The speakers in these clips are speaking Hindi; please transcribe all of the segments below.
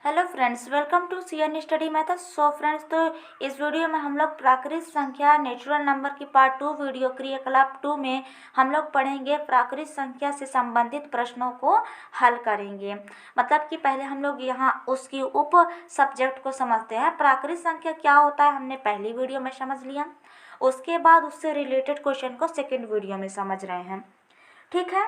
Hello friends, welcome to C N study method. So friends, तो इस वीडियो में हम लोग प्राकृत संख्या नेचुरल नंबर की पार्ट 2 वीडियो क्रियाकलाप 2 में हम लोग पढ़ेंगे प्राकृत संख्या से संबंधित प्रश्नों को हल करेंगे। मतलब कि पहले हम लोग यहाँ उसकी उप सब्जेक्ट को समझते हैं। प्राकृत संख्या क्या होता है हमने पहली वीडियो में समझ लिया, उसके बाद उससे रिलेटेड क्वेश्चन को सेकेंड वीडियो में समझ रहे हैं। ठीक है,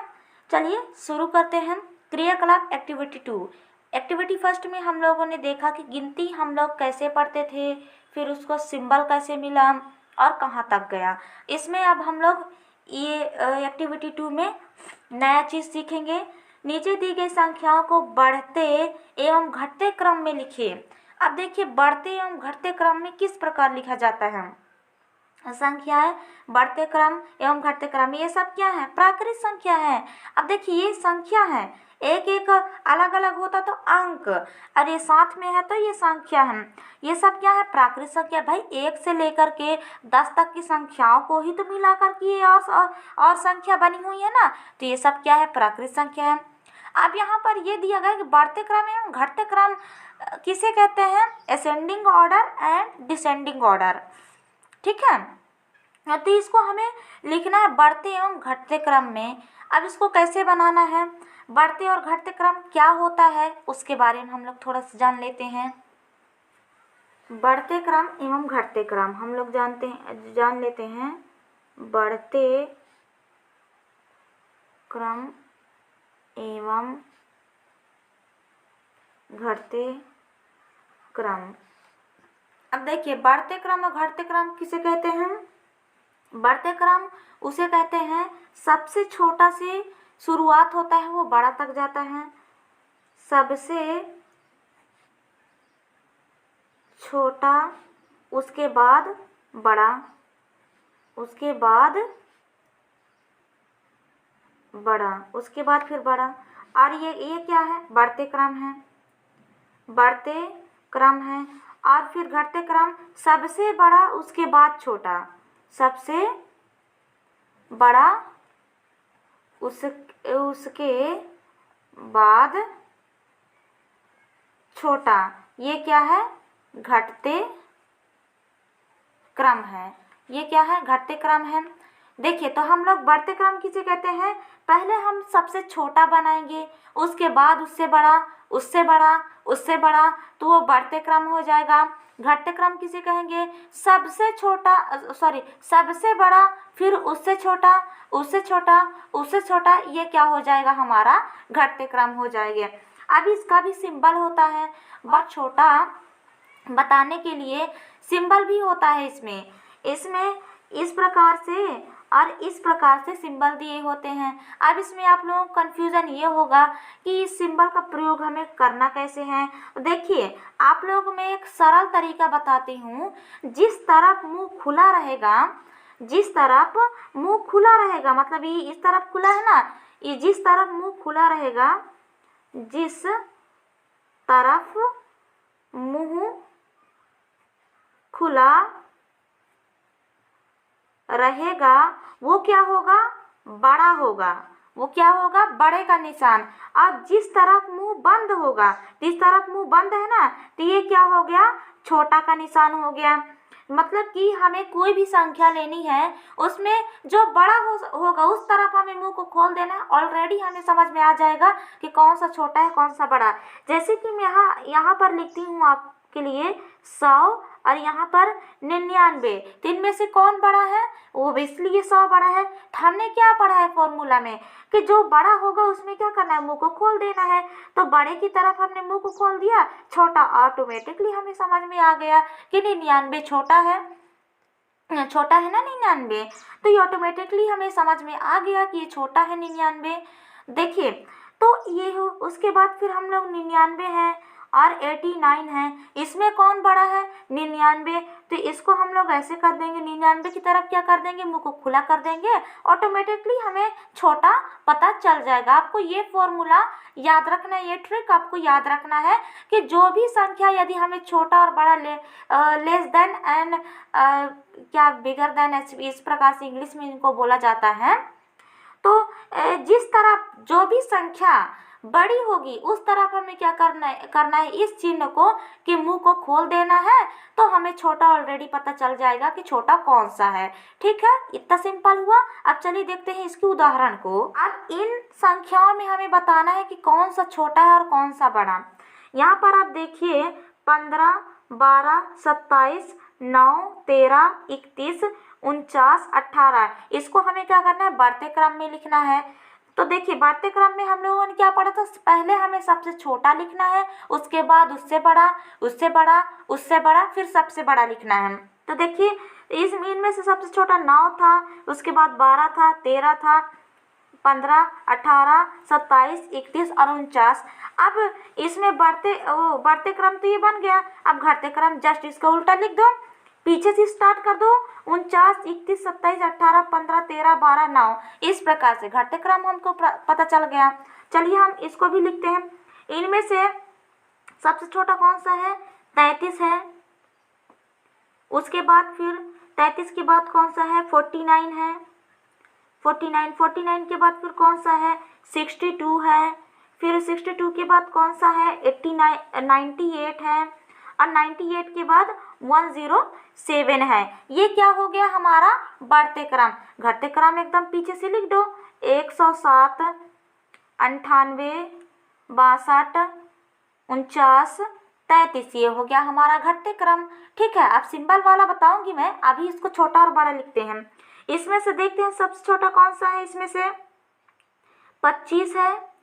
चलिए शुरू करते हैं। क्रियाकलाप एक्टिविटी 2। एक्टिविटी फर्स्ट में हम लोगों ने देखा कि गिनती हम लोग कैसे पढ़ते थे, फिर उसको सिंबल कैसे मिला और कहाँ तक गया। इसमें अब हम लोग ये एक्टिविटी 2 में नया चीज़ सीखेंगे। नीचे दी गई संख्याओं को बढ़ते एवं घटते क्रम में लिखिए। अब देखिए, बढ़ते एवं घटते क्रम में किस प्रकार लिखा जाता है। संख्याएं बढ़ते क्रम एवं घटते क्रम, ये सब क्या है? प्राकृत संख्या है। अब देखिए, ये संख्या है, एक एक अलग अलग होता तो अंक, और ये साथ में है तो ये संख्या है। ये सब क्या है? प्राकृत संख्या। भाई, 1 से लेकर के 10 तक की संख्याओं को ही तो मिलाकर के ये और संख्या बनी हुई है ना, तो ये सब क्या है? प्राकृत संख्या है। अब यहाँ पर ये दिया गया कि बढ़ते क्रम एवं घटते क्रम किसे कहते हैं? Ascending order and descending order. ठीक है, तो इसको हमें लिखना है बढ़ते एवं घटते क्रम में। अब इसको कैसे बनाना है, बढ़ते और घटते क्रम क्या होता है, उसके बारे में हम लोग थोड़ा सा जान लेते हैं। बढ़ते क्रम एवं घटते क्रम हम लोग जान लेते हैं। बढ़ते क्रम एवं घटते क्रम। अब देखिए, बढ़ते क्रम और घटते क्रम किसे कहते हैं? बढ़ते क्रम उसे कहते हैं सबसे छोटा से शुरुआत होता है, वो बड़ा तक जाता है। सबसे छोटा, उसके बाद बड़ा, उसके बाद बड़ा, उसके बाद फिर बड़ा। और ये क्या है? बढ़ते क्रम है, बढ़ते क्रम है। और फिर घटते क्रम सबसे बड़ा, उसके बाद छोटा, सबसे बड़ा, उसके बाद छोटा। ये क्या है? घटते क्रम है। ये क्या है? घटते क्रम है। देखिए, तो हम लोग बढ़ते क्रम किसे कहते हैं? पहले हम सबसे छोटा बनाएंगे, उसके बाद उससे बड़ा, उससे बड़ा, उससे बड़ा, तो वो बढ़ते क्रम हो जाएगा। घटते क्रम किसे कहेंगे? सबसे छोटा, सबसे बड़ा, फिर उससे छोटा, उससे छोटा, उससे छोटा, ये क्या हो जाएगा? हमारा घटते क्रम हो जाएगा। अब इसका भी सिंबल होता है, बहुत छोटा बताने के लिए सिंबल भी होता है इसमें इस प्रकार से और इस प्रकार से सिंबल दिए होते हैं। अब इसमें आप लोगों को कन्फ्यूज़न ये होगा कि इस सिंबल का प्रयोग हमें करना कैसे है। देखिए, आप लोगों में एक सरल तरीका बताती हूँ। जिस तरफ मुंह खुला रहेगा, जिस तरफ मुंह खुला रहेगा, मतलब ये इस तरफ खुला है ना, ये जिस तरफ मुंह खुला रहेगा, जिस तरफ मुंह खुला रहेगा, वो क्या होगा? बड़ा होगा। वो क्या होगा? बड़े का निशान। अब जिस तरफ मुंह बंद होगा, जिस तरफ मुंह बंद है ना, तो ये क्या हो गया? छोटा का निशान हो गया। मतलब कि हमें कोई भी संख्या लेनी है, उसमें जो बड़ा होगा उस तरफ हमें मुंह को खोल देना है। ऑलरेडी हमें समझ में आ जाएगा कि कौन सा छोटा है कौन सा बड़ा। जैसे कि मैं यहाँ पर लिखती हूँ आपके लिए 100 और यहाँ पर 99, तो इनमें से कौन बड़ा है? वो इसलिए 100 बड़ा है। हमने क्या पढ़ा है फॉर्मूला में कि जो बड़ा होगा उसमें क्या करना है? मुंह को खोल देना है। तो बड़े की तरफ हमने मुंह को खोल दिया, छोटा ऑटोमेटिकली हमें समझ में आ गया कि 99 छोटा है, छोटा है ना 99, तो ये ऑटोमेटिकली हमें समझ में आ गया कि ये छोटा है 99। देखिए, तो ये हो, उसके बाद फिर हम लोग 99 है और 89 है, इसमें कौन बड़ा है? 99। तो इसको हम लोग ऐसे कर देंगे, 99 की तरफ क्या कर देंगे? मुंह को खुला कर देंगे, ऑटोमेटिकली हमें छोटा पता चल जाएगा। आपको ये फॉर्मूला याद रखना है, ये ट्रिक आपको याद रखना है कि जो भी संख्या यदि हमें छोटा और बड़ा लेस देन एंड क्या बिगर देन, इस प्रकार से इंग्लिश में इनको बोला जाता है। तो जिस तरफ जो भी संख्या बड़ी होगी उस तरफ हमें क्या करना है इस चिन्ह को कि मुंह को खोल देना है, तो हमें छोटा ऑलरेडी पता चल जाएगा कि छोटा कौन सा है। ठीक है, इतना सिंपल हुआ। अब चलिए देखते हैं इसके उदाहरण को। अब इन संख्याओं में हमें बताना है कि कौन सा छोटा है और कौन सा बड़ा। यहाँ पर आप देखिए 15, 12, 27, 9, 13, 31, 49, 18, इसको हमें क्या करना है बढ़ते क्रम में लिखना है। तो देखिए बढ़ते क्रम में हम लोगों ने क्या पढ़ा था, पहले हमें सबसे छोटा लिखना है, उसके बाद उससे बड़ा, उससे बड़ा, उससे बड़ा, फिर सबसे बड़ा लिखना है। तो देखिए इनमें से सबसे छोटा 9 था, उसके बाद 12 था, 13 था, 15, 18, 27, 31 और 49। अब इसमें बढ़ते क्रम तो ये बन गया। अब घटते क्रम जस्ट इसका उल्टा लिख दो, पीछे से स्टार्ट कर दो। 49, 31, 27, 18, 15, 13, 12, 9, इस प्रकार से घटते क्रम हमको पता चल गया। चलिए हम इसको भी लिखते हैं। इनमें से सबसे छोटा कौन सा है, 33 है। उसके बाद फिर 33 के बाद कौन सा है, 49 है। 49 के बाद फिर कौन सा है, 62 है। फिर 62 के बाद कौन सा है, 98 है। और 98 के बाद 107 है। ये क्या हो गया हमारा बढ़ते क्रम। घटते क्रम एकदम पीछे से लिख दो, 107, 98, 62, 49, 33, ये हो गया हमारा घटते क्रम। ठीक है, अब सिंबल वाला बताऊंगी मैं, अभी इसको छोटा और बड़ा लिखते हैं। इसमें से देखते हैं सबसे छोटा कौन सा है, इसमें से 25 है।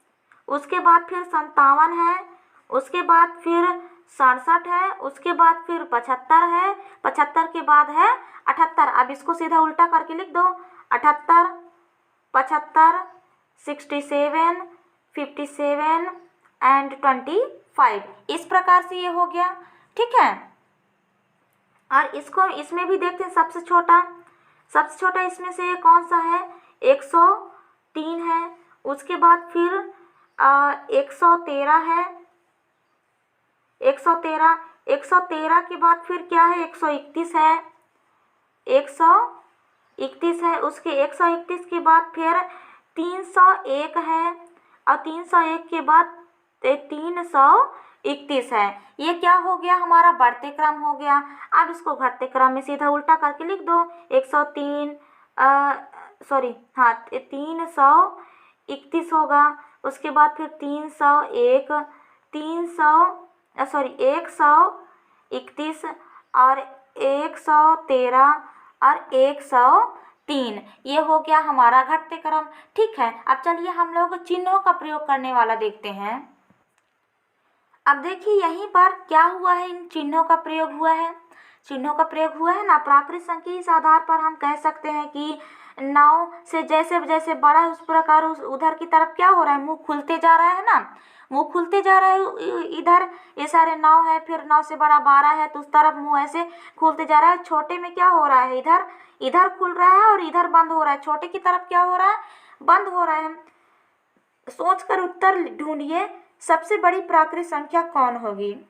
उसके बाद फिर 57 है। उसके बाद फिर 67 है। उसके बाद फिर 75 है। 75 के बाद है 78। अब इसको सीधा उल्टा करके लिख दो, 78, 75, 67, 57 एंड 25, इस प्रकार से ये हो गया। ठीक है, और इसको इसमें भी देखते हैं सबसे छोटा इसमें से कौन सा है, 103 है। उसके बाद फिर 113 है। 113 के बाद फिर क्या है, 131 है। 131 है। उसके 131 के बाद फिर 301 है। और 301 के बाद 331 है। ये क्या हो गया हमारा बढ़ते क्रम हो गया। अब इसको घटते क्रम में सीधा उल्टा करके लिख दो, 103 331 होगा। उसके बाद फिर 301, 131 और 113 और 103, ये हो गया हमारा घटते क्रम। ठीक है, अब चलिए हम लोग चिन्हों का प्रयोग करने वाला देखते हैं। अब देखिए यहीं पर क्या हुआ है, इन चिन्हों का प्रयोग हुआ है। चिन्हों का प्रयोग हुआ है ना प्राकृत संख्या, इस आधार पर हम कह सकते हैं कि 9 से जैसे जैसे बड़ा है उस प्रकार उधर की तरफ क्या हो रहा है, मुंह खुलते जा रहा है ना, मुंह खुलते जा रहा है। इधर ये सारे 9 है, फिर 9 से बड़ा 12 है, तो उस तरफ मुंह ऐसे खुलते जा रहा है। छोटे में क्या हो रहा है, इधर खुल रहा है और इधर बंद हो रहा है। छोटे की तरफ क्या हो रहा है, बंद हो रहा है। सोचकर उत्तर ढूंढिए, सबसे बड़ी प्राकृत संख्या कौन होगी।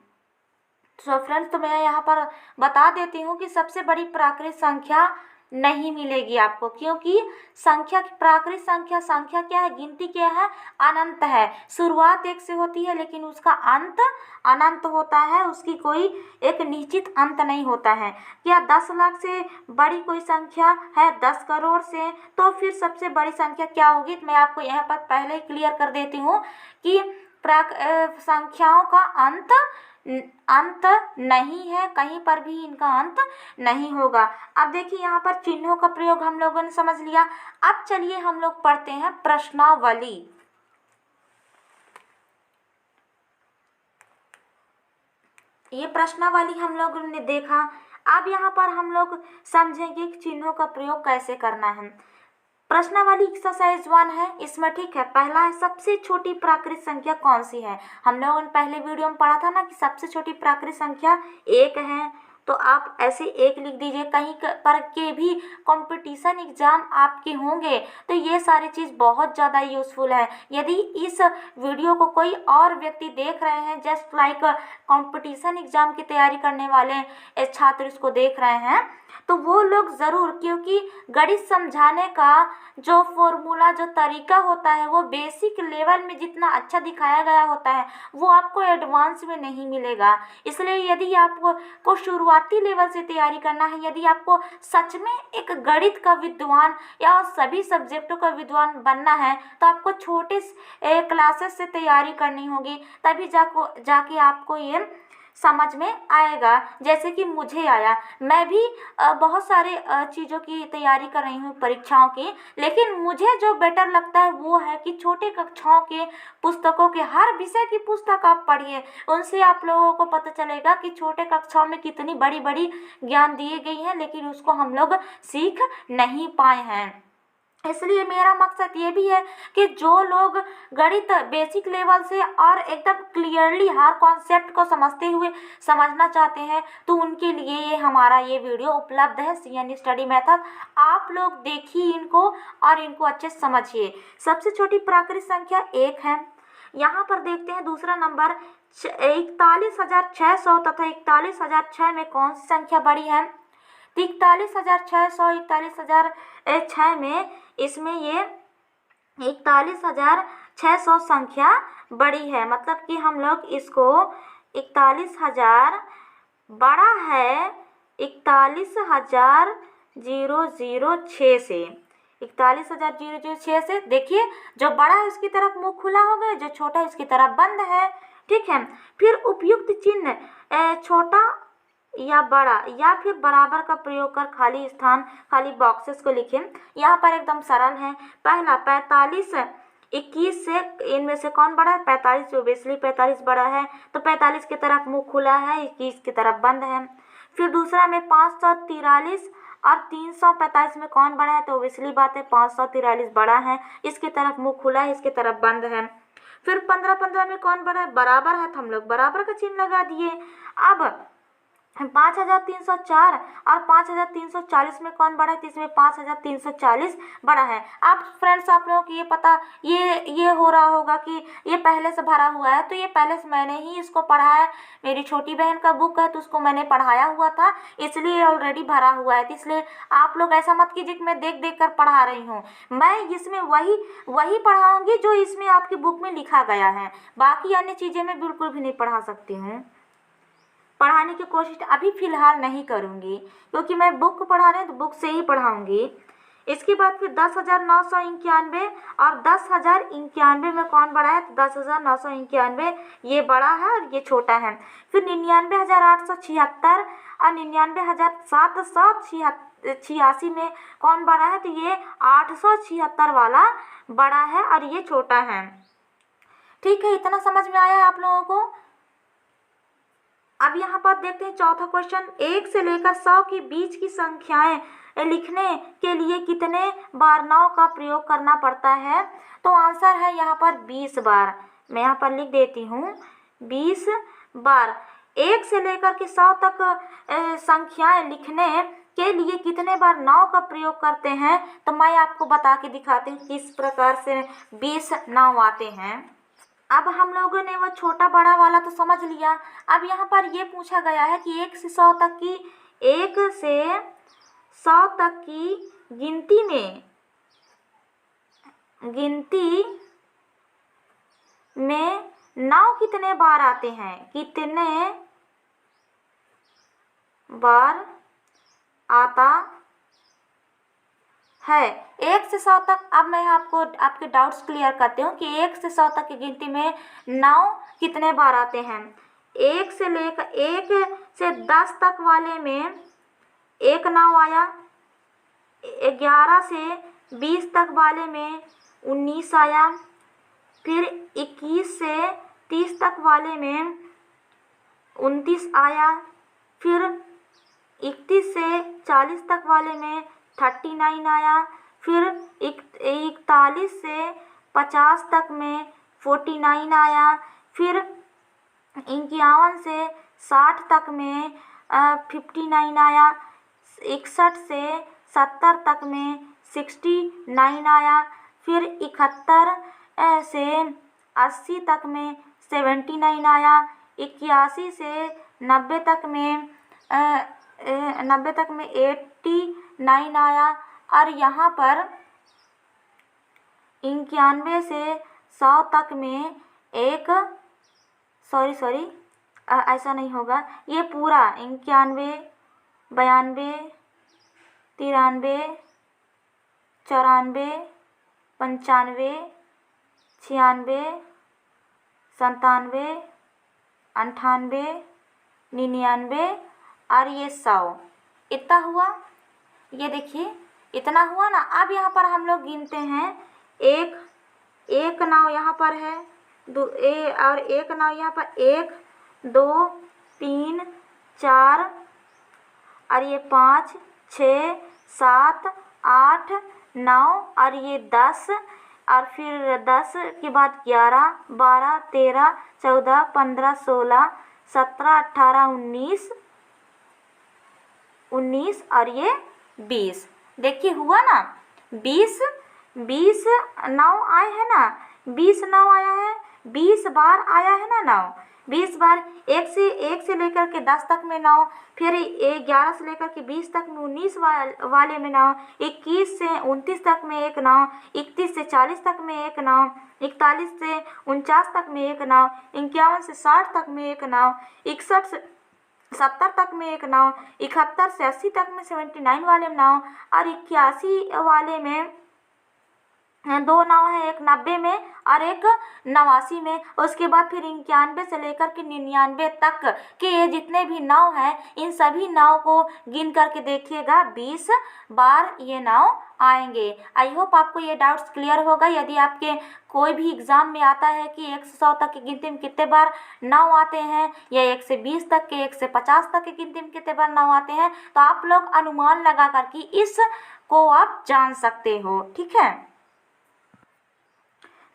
सो फ्रेंड्स, तो मैं यहाँ पर बता देती हूँ कि सबसे बड़ी प्राकृत संख्या नहीं मिलेगी आपको, क्योंकि प्राकृत संख्या क्या है, गिनती क्या है, अनंत है। शुरुआत 1 से होती है लेकिन उसका अंत अनंत होता है, उसकी कोई एक निश्चित अंत नहीं होता है। क्या 10 लाख से बड़ी कोई संख्या है 10 करोड़ से, तो फिर सबसे बड़ी संख्या क्या होगी। तो मैं आपको यहाँ पर पहले ही क्लियर कर देती हूँ कि संख्याओं का अंत नहीं है, कहीं पर भी इनका अंत नहीं होगा। अब देखिए यहाँ पर चिन्हों का प्रयोग हम लोगों ने समझ लिया। अब चलिए हम लोग पढ़ते हैं प्रश्नावली। ये प्रश्नावली हम लोगों ने देखा। अब यहाँ पर हम लोग समझेंगे कि चिन्हों का प्रयोग कैसे करना है। प्रश्नावली एक्सरसाइज 1 है इसमें। ठीक है, पहला है सबसे छोटी प्राकृत संख्या कौन सी है। हम लोगों ने पहले वीडियो में पढ़ा था ना कि सबसे छोटी प्राकृत संख्या 1 है। तो आप ऐसे एक लिख दीजिए। कहीं पर के भी कंपटीशन एग्ज़ाम आपके होंगे तो ये सारी चीज़ बहुत ज़्यादा यूज़फुल है। यदि इस वीडियो को कोई और व्यक्ति देख रहे हैं, जस्ट लाइक कंपटीशन एग्ज़ाम की तैयारी करने वाले छात्र इसको देख रहे हैं, तो वो लोग ज़रूर, क्योंकि गणित समझाने का जो फॉर्मूला, जो तरीका होता है वो बेसिक लेवल में जितना अच्छा दिखाया गया होता है वो आपको एडवांस में नहीं मिलेगा। इसलिए यदि आपको शुरुआती लेवल से तैयारी करना है, यदि आपको सच में एक गणित का विद्वान या सभी सब्जेक्टों का विद्वान बनना है तो आपको छोटे क्लासेस से तैयारी करनी होगी, तभी जाके आपको ये समझ में आएगा। जैसे कि मुझे आया, मैं भी बहुत सारे चीज़ों की तैयारी कर रही हूँ परीक्षाओं की, लेकिन मुझे जो बेटर लगता है वो है कि छोटे कक्षाओं के पुस्तकों के, हर विषय की पुस्तक आप पढ़िए। उनसे आप लोगों को पता चलेगा कि छोटे कक्षाओं में कितनी बड़ी बड़ी ज्ञान दिए गई हैं, लेकिन उसको हम लोग सीख नहीं पाए हैं। इसलिए मेरा मकसद ये भी है कि जो लोग गणित बेसिक लेवल से और एकदम क्लियरली हर कॉन्सेप्ट को समझते हुए समझना चाहते हैं तो उनके लिए ये हमारा ये वीडियो उपलब्ध है, CN स्टडी मेथड। आप लोग देखिए इनको और इनको अच्छे से समझिए। सबसे छोटी प्राकृतिक संख्या 1 है। यहाँ पर देखते हैं दूसरा नंबर 41,600 तथा 41,006 में कौन सी संख्या बड़ी है। 41,600 41,006 में इसमें ये 41,600 संख्या बड़ी है, मतलब कि हम लोग इसको 41,000 बड़ा है 41,006 से। 41,006 से देखिए, जो बड़ा है उसकी तरफ मुंह खुला हो गया, जो छोटा है उसकी तरफ बंद है। ठीक है, फिर उपयुक्त चिन्ह छोटा या बड़ा या फिर बराबर का प्रयोग कर खाली बॉक्सेस को लिखें। यहाँ पर एकदम सरल है। पहला 45 21 से इनमें से कौन बड़ा है? 45। ओबियसली 45 बड़ा है, तो 45 की तरफ मुंह खुला है, 21 की तरफ बंद है। फिर दूसरा में 543 और 345 में कौन बड़ा है? तो ओबियसली बात है 543 बड़ा है, इसकी तरफ मुंह खुला है, इसकी तरफ बंद है। फिर 15 में कौन बड़ा है? बराबर है, तो हम लोग बराबर का चिन्ह लगा दिए। अब 5,304 और 5,340 में कौन बड़ा है? तो इसमें 5,340 बड़ा है। अब फ्रेंड्स, आप लोगों को ये पता ये हो रहा होगा कि ये पहले से भरा हुआ है, तो ये पहले से मैंने ही इसको पढ़ा है। मेरी छोटी बहन का बुक है तो उसको मैंने पढ़ाया हुआ था, इसलिए ऑलरेडी भरा हुआ है। तो इसलिए आप लोग ऐसा मत कीजिए कि मैं देख देख कर पढ़ा रही हूँ। मैं इसमें वही पढ़ाऊँगी जो इसमें आपकी बुक में लिखा गया है। बाकी अन्य चीज़ें मैं बिल्कुल भी नहीं पढ़ा सकती हूँ, पढ़ाने की कोशिश अभी फ़िलहाल नहीं करूँगी, क्योंकि मैं बुक पढ़ा रही हूँ तो बुक से ही पढ़ाऊँगी। इसके बाद फिर 10,991 और 10,091 में कौन बड़ा है? तो 10,991 ये बड़ा है और ये छोटा है। फिर 99,876 और 99,786 में कौन बड़ा है? तो ये 876 वाला बड़ा है और ये छोटा है। ठीक है, इतना समझ में आया है आप लोगों को? अब यहाँ पर देखते हैं चौथा क्वेश्चन। 1 से लेकर 100 के बीच की संख्याएं लिखने के लिए कितने बार 9 का प्रयोग करना पड़ता है? तो आंसर है यहाँ पर 20 बार। मैं यहाँ पर लिख देती हूँ 20 बार। 1 से लेकर के 100 तक संख्याएं लिखने के लिए कितने बार 9 का प्रयोग करते हैं? तो मैं आपको बता के दिखाती हूँ किस प्रकार से 20 9 आते हैं। अब हम लोगों ने वो छोटा बड़ा वाला तो समझ लिया। अब यहाँ पर ये पूछा गया है कि 1 से 100 तक की गिनती में 9 कितने बार आते हैं? कितने बार आता है 1 से 100 तक। अब मैं आपको आपके डाउट्स क्लियर करती हूँ कि 1 से 100 तक की गिनती में 9 कितने बार आते हैं। 1 से 10 तक वाले में 1 9 आया। 11 से 20 तक वाले में 19 आया। फिर 21 से 30 तक वाले में 29 आया। फिर 31 से 40 तक वाले में 39 आया। फिर 41 से 50 तक में 49 आया। फिर 51 से 60 तक में 59 आया। 61 से 70 तक में 69 आया। फिर 71 से 80 तक में 79 आया। 81 से 90 तक में 89 आया। और यहाँ पर 91 से 100 तक में ऐसा नहीं होगा, ये पूरा 91, 92, 93, 94, 95, 96, 97, 98, 99 और ये 100 इतना हुआ। ये देखिए इतना हुआ ना। अब यहाँ पर हम लोग गिनते हैं। एक नाव यहाँ पर है, और एक नाव यहाँ पर 1, 2, 3, 4 और ये 5, 6, 7, 8, 9 और ये 10 और फिर 10 के बाद 11, 12, 13, 14, 15, 16, 17, 18, 19 और ये 20। देखिए हुआ ना। 20 नाव आए हैं ना। 20 नाव आया है, 20 बार आया है ना नाव। 20 बार एक से लेकर के 10 तक में नाव, फिर 11 से लेकर के 20 तक में 19 वाले में नाव, 21 से 29 तक में एक नाव, 31 से 40 तक में एक नाव, 41 से 49 तक में एक नाव, 51 से 60 तक में एक नाव, 61 से 70 तक में एक नाव, 71 से 80 तक में 79 वाले नाव और 81 वाले में 2 नाव है, एक 90 में और एक 89 में। उसके बाद फिर 91 से लेकर के 99 तक के ये जितने भी नाव हैं, इन सभी नाव को गिन करके देखिएगा। 20 बार ये नाव आएंगे। आई होप आपको ये डाउट्स क्लियर होगा। यदि आपके कोई भी एग्ज़ाम में आता है कि 1 से 100 तक की गिनती में कितने बार नाव आते हैं, या 1 से 20 तक के, 1 से 50 तक की गिनती में कितने बार नाव आते हैं, तो आप लोग अनुमान लगा करके इसको आप जान सकते हो। ठीक है,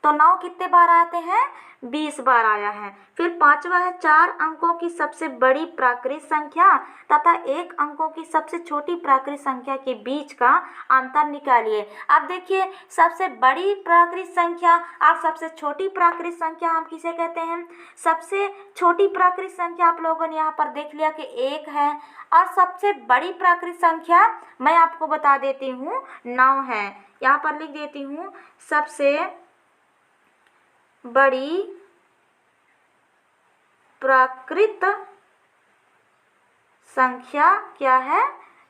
तो नाव कितने बार आते हैं? 20 बार आया है। फिर 5वां है 4 अंकों की सबसे बड़ी प्राकृत संख्या तथा 1 अंकों की सबसे छोटी प्राकृत संख्या के बीच का अंतर निकालिए। अब देखिए, सबसे बड़ी प्राकृत संख्या और सबसे छोटी प्राकृत संख्या हम किसे कहते हैं? सबसे छोटी प्राकृत संख्या आप लोगों ने यहाँ पर देख लिया कि 1 है, और सबसे बड़ी प्राकृत संख्या मैं आपको बता देती हूँ 9 है। यहाँ पर लिख देती हूँ, सबसे बड़ी प्राकृत संख्या क्या है?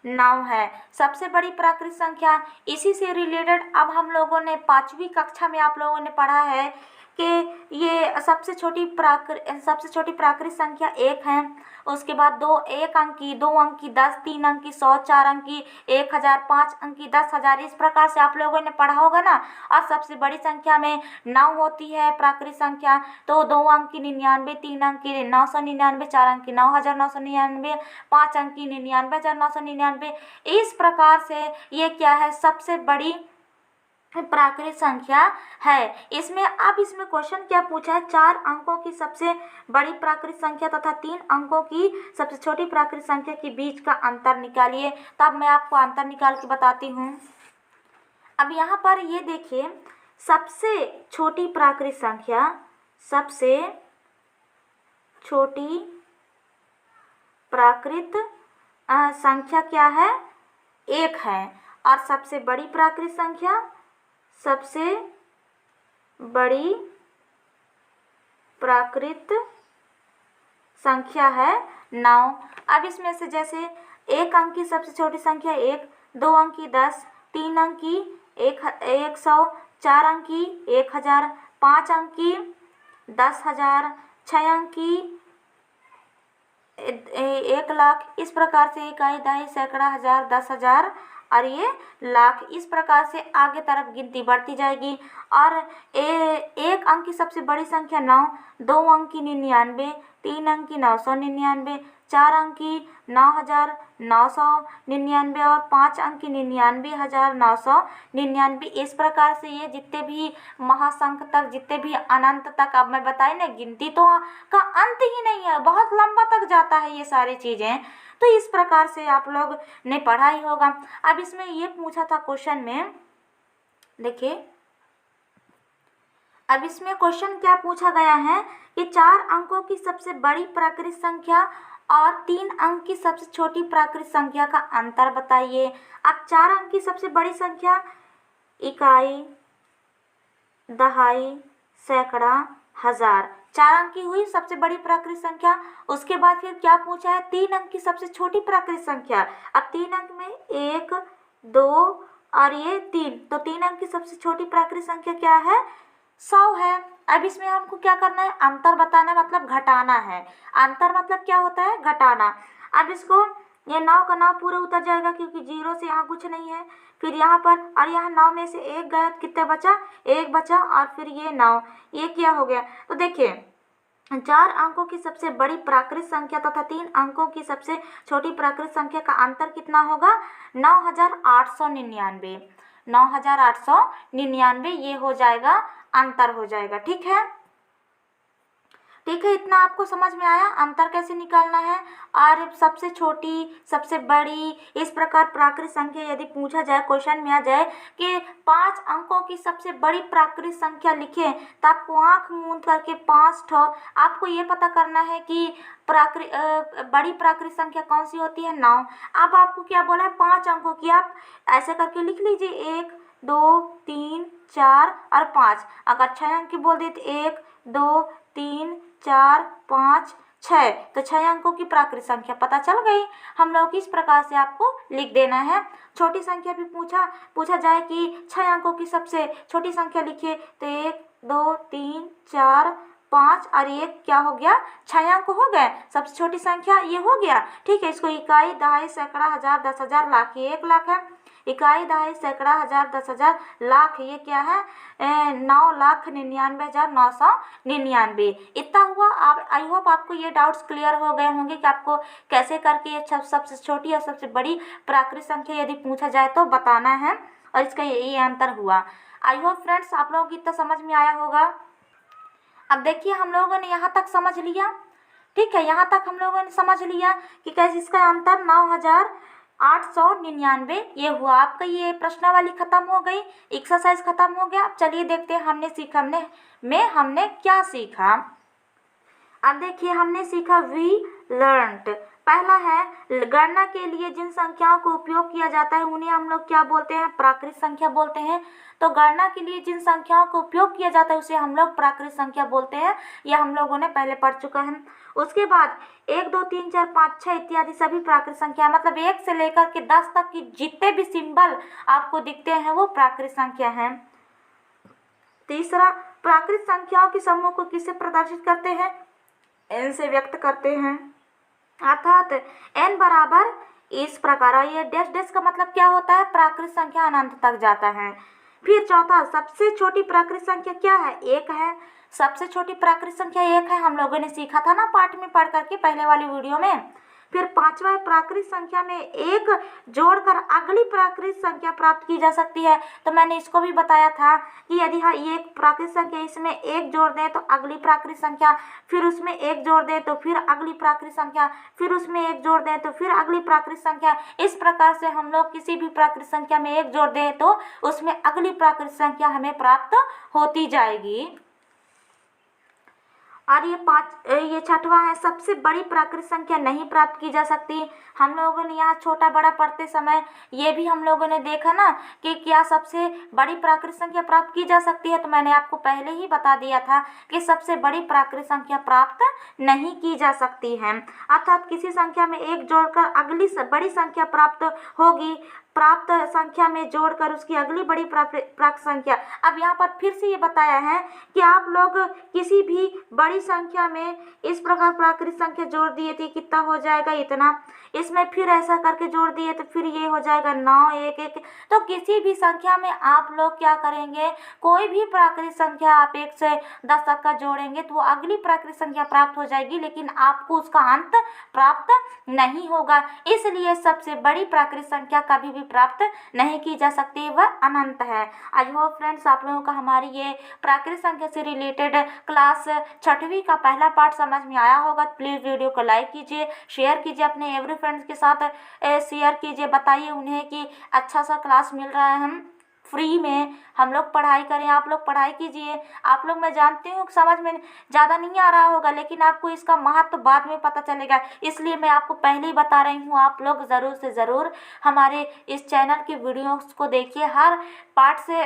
9 है, सबसे बड़ी प्राकृत संख्या। इसी से रिलेटेड अब हम लोगों ने 5वीं कक्षा में आप लोगों ने पढ़ा है कि ये सबसे छोटी प्राकृत संख्या 1 है। उसके बाद 1 अंक की, 2 अंक की, 10, 3 अंक की, 100, 4 अंक की, 1000, 5 अंक की, 10,000, इस प्रकार से आप लोगों ने पढ़ा होगा ना। और सबसे बड़ी संख्या में 9 होती है प्राकृत संख्या, तो 2 अंक की 99, 3 अंक की 999, 4 अंक की 9,999, 5 अंक की 99,999। इस प्रकार से ये क्या है? सबसे बड़ी प्राकृत संख्या है। इसमें क्वेश्चन क्या पूछा है? 4 अंकों की सबसे बड़ी प्राकृत संख्या तथा 3 अंकों की सबसे छोटी प्राकृत संख्या के बीच का अंतर निकालिए। तब मैं आपको अंतर निकाल के बताती हूँ। अब यहाँ पर ये देखिए, सबसे छोटी प्राकृत संख्या, सबसे छोटी प्राकृत संख्या क्या है? 1 है। और सबसे बड़ी प्राकृत संख्या, सबसे बड़ी प्राकृत संख्या है 9। अब इसमें से जैसे 1 अंक की सबसे छोटी संख्या 1, 2 अंक की 10, 3 अंक की 100, 4 अंक की 1000, 5 अंक की 10,000, 6 अंक की 1,00,000, इस प्रकार से 1, 2, सैकड़ा, 1000, 10,000 और ये लाख। इस प्रकार से आगे तरफ गिनती बढ़ती जाएगी। और 1 अंक की सबसे बड़ी संख्या 9, 2 अंक की 99, 3 अंकी 999, 4 अंकी 9,999 और 5 अंकी 99,999। इस प्रकार से ये जितने भी महाशंख तक, जितने भी अनंत तक, अब मैं बताई ना, गिनती तो का अंत ही नहीं है, बहुत लंबा तक जाता है ये सारी चीज़ें। तो इस प्रकार से आप लोग ने पढ़ा ही होगा। अब इसमें ये पूछा था क्वेश्चन में, देखिए अब इसमें क्वेश्चन क्या पूछा गया है कि 4 अंकों की सबसे बड़ी प्राकृत संख्या और 3 अंक की सबसे छोटी प्राकृत संख्या का अंतर बताइए। अब 4 अंक की सबसे बड़ी संख्या इकाई, दहाई, सैकड़ा, हजार, 4 अंक की हुई सबसे बड़ी प्राकृत संख्या। उसके बाद फिर क्या पूछा है, 3 अंक की सबसे छोटी प्राकृत संख्या। अब 3 अंक में 1, 2 और ये 3, तो 3 अंक की सबसे छोटी प्राकृत संख्या क्या है, 100 है। अब इसमें हमको क्या करना है, अंतर बताना है, मतलब घटाना है। अंतर मतलब क्या होता है, घटाना। अब इसको ये 9 का 9 पूरा उतर जाएगा क्योंकि 0 से यहाँ कुछ नहीं है। फिर यहाँ पर और यहाँ 9 में से 1 गया, कितने बचा, 1 बचा, और फिर ये 9, ये क्या हो गया। तो देखिए 4 अंकों की सबसे बड़ी प्राकृत संख्या तथा 3 अंकों की सबसे छोटी प्राकृत संख्या का अंतर कितना होगा, 9,899। 9,899 ये हो जाएगा, अंतर हो जाएगा। ठीक है, ठीक है, इतना आपको समझ में आया अंतर कैसे निकालना है। और सबसे छोटी, सबसे बड़ी, इस प्रकार प्राकृत संख्या यदि पूछा जाए, क्वेश्चन में आ जाए कि 5 अंकों की सबसे बड़ी प्राकृत संख्या लिखें, तो आपको आँख मूंद करके 5 ठो आपको ये पता करना है कि बड़ी प्राकृत संख्या कौन सी होती है, 9। अब आपको क्या बोला है, 5 अंकों की, आप ऐसे करके लिख लीजिए, 1, 2, 3, 4 और 5। अगर 6 अंक की बोल दी तो 1, 2, 3, 4, 5, 6, तो 6 अंकों की प्राकृत संख्या पता चल गई। हम लोग इस प्रकार से आपको लिख देना है। छोटी संख्या भी पूछा जाए कि 6 अंकों की सबसे छोटी संख्या लिखिए, तो 1, 2, 3, 4, 5 और 1 क्या हो गया, 6 अंक हो गए, सबसे छोटी संख्या ये हो गया। ठीक है, इसको इकाई, दहाई, सैकड़ा, हजार, 10,000, लाख, ये 1 लाख है। इकाई, दहाई, सैकड़ा, हजार, 10,000, लाख, ये क्या है, 9,99,999। इतना हुआ। आप, आई होप आपको ये डाउट्स क्लियर हो गए होंगे कि आपको कैसे करके ये सबसे छोटी और सबसे बड़ी प्राकृत संख्या यदि पूछा जाए तो बताना है, और इसका ये अंतर हुआ। आई होप फ्रेंड्स आप लोगों को इतना समझ में आया होगा। अब देखिए हम लोगों ने यहाँ तक समझ लिया। ठीक है, यहाँ तक हम लोगों ने समझ लिया कि कैसे इसका अंतर 9,899 ये हुआ। आपका ये प्रश्नावली खत्म हो गई, एक्सरसाइज खत्म हो गया। अब चलिए देखते हैं हमने क्या सीखा। अब देखिए हमने सीखा वी लर्नड। पहला है गणना के लिए जिन संख्याओं को उपयोग किया जाता है उन्हें हम लोग क्या बोलते हैं, प्राकृत संख्या बोलते हैं। तो गणना के लिए जिन संख्याओं को उपयोग किया जाता है उसे हम लोग प्राकृत संख्या बोलते हैं। यह हम लोगों ने पहले पढ़ चुका है। उसके बाद 1, 2, 3, 4, 5, 6 इत्यादि सभी प्राकृत संख्या, मतलब 1 से लेकर के 10 तक की जितने भी सिंबल आपको दिखते हैं वो प्राकृत संख्या हैं। तीसरा, प्राकृत संख्याओं के समूह को किससे प्रदर्शित करते हैं, n से व्यक्त करते हैं, अर्थात n बराबर इस प्रकार। और ये डैश डैश का मतलब क्या होता है, प्राकृत संख्या अनंत तक जाता है। फिर चौथा, सबसे छोटी प्राकृत संख्या क्या है, 1 है। सबसे छोटी प्राकृत संख्या 1 है, हम लोगों ने सीखा था ना पाठ में पढ़ करके पहले वाली वीडियो में। फिर पांचवा, प्राकृत संख्या में 1 जोड़कर अगली प्राकृत संख्या प्राप्त की जा सकती है। तो मैंने इसको भी बताया था कि यदि हाँ ये एक प्राकृत संख्या, इसमें 1 जोड़ दें तो अगली प्राकृत संख्या, फिर उसमें 1 जोड़ दें तो फिर अगली प्राकृत संख्या, फिर उसमें 1 जोड़ दें तो फिर अगली प्राकृत संख्या। इस प्रकार से हम लोग किसी भी प्राकृत संख्या में 1 जोड़ दें तो उसमें अगली प्राकृत संख्या हमें प्राप्त होती जाएगी। और ये छठवां है, सबसे बड़ी प्राकृत संख्या नहीं प्राप्त की जा सकती। हम लोगों ने यहाँ छोटा बड़ा पढ़ते समय ये भी हम लोगों ने देखा ना कि क्या सबसे बड़ी प्राकृत संख्या प्राप्त की जा सकती है। तो मैंने आपको पहले ही बता दिया था कि सबसे बड़ी प्राकृत संख्या प्राप्त नहीं की जा सकती है, अर्थात किसी संख्या में 1 जोड़कर अगली बड़ी संख्या प्राप्त होगी। प्राप्त संख्या में जोड़कर उसकी अगली बड़ी प्राप्त संख्या। अब यहाँ पर फिर से ये बताया है कि आप लोग किसी भी बड़ी संख्या में इस प्रकार प्राकृत संख्या जोड़ दिए थे, कितना हो जाएगा इतना, इसमें फिर ऐसा करके जोड़ दिए तो फिर ये हो जाएगा 9 1 1। तो किसी भी संख्या में आप लोग क्या करेंगे, कोई भी प्राकृत संख्या आप 1 से 10 तक का जोड़ेंगे तो वो अगली प्राकृत संख्या प्राप्त हो जाएगी, लेकिन आपको उसका अंत प्राप्त नहीं होगा। इसलिए सबसे बड़ी प्राकृत संख्या कभी भी प्राप्त नहीं की जा सकती, वह अनंत है। आई होप फ्रेंड्स आप लोगों का हमारी ये प्राकृत संख्या से रिलेटेड क्लास 6वीं का पहला पार्ट समझ में आया होगा। प्लीज़ वीडियो को लाइक कीजिए, शेयर कीजिए, अपने एवरी फ्रेंड्स के साथ शेयर कीजिए, बताइए उन्हें कि अच्छा सा क्लास मिल रहा है, हम फ्री में हम लोग पढ़ाई करें, आप लोग पढ़ाई कीजिए। आप लोग, मैं जानती हूँ समझ में ज़्यादा नहीं आ रहा होगा, लेकिन आपको इसका महत्व बाद में पता चलेगा, इसलिए मैं आपको पहले ही बता रही हूँ। आप लोग ज़रूर से ज़रूर हमारे इस चैनल की वीडियोस को देखिए, हर पार्ट से,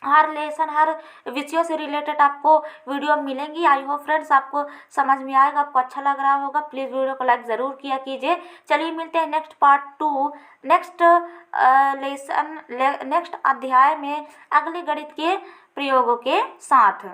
हर लेसन, हर विषयों से रिलेटेड आपको वीडियो मिलेंगी। आई होप फ्रेंड्स आपको समझ में आएगा, आपको अच्छा लग रहा होगा। प्लीज़ वीडियो को लाइक ज़रूर किया कीजिए। चलिए मिलते हैं next part 2, next lesson, next अध्याय में अगले गणित के प्रयोगों के साथ।